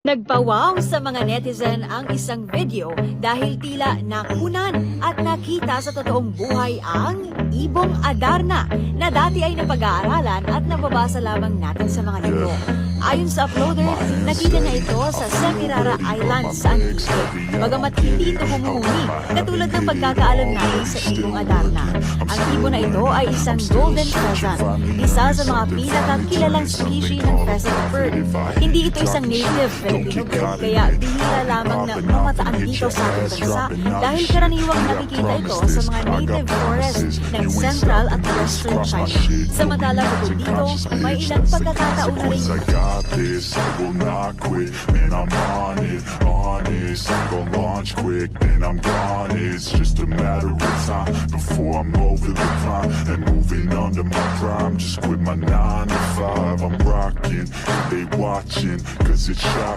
Nagpawaw sa mga netizen ang isang video dahil tila nakunan at nakita sa totoong buhay ang ibong Adarna na dati ay napag-aaralan at nababasa lamang natin sa mga libro. Ayon sa uploader, nakita na ito sa Semirara Island sa Antique. Bagamat hindi ito humuni, katulad ng pagkakaalam natin sa ibong Adarna. Ang ibon na ito ay isang golden pheasant, isa sa mga pinakakilalang species ng pheasant bird. Hindi ito isang native Filipino bird, kaya bihira lamang na mamataan dito sa ating bansa dahil karaniwang nakikita ito sa mga native forest ng Central at Western China. Samantalang bukod dito, may ilang pagkakataon na rin This, I will not quit, man, I'm on it, honest. I'm gonna launch quick, then I'm gone. It's just a matter of time before I'm over the climb and moving under my prime. Just quit my 9 to 5, I'm rocking, and they watching, cause it's shocking.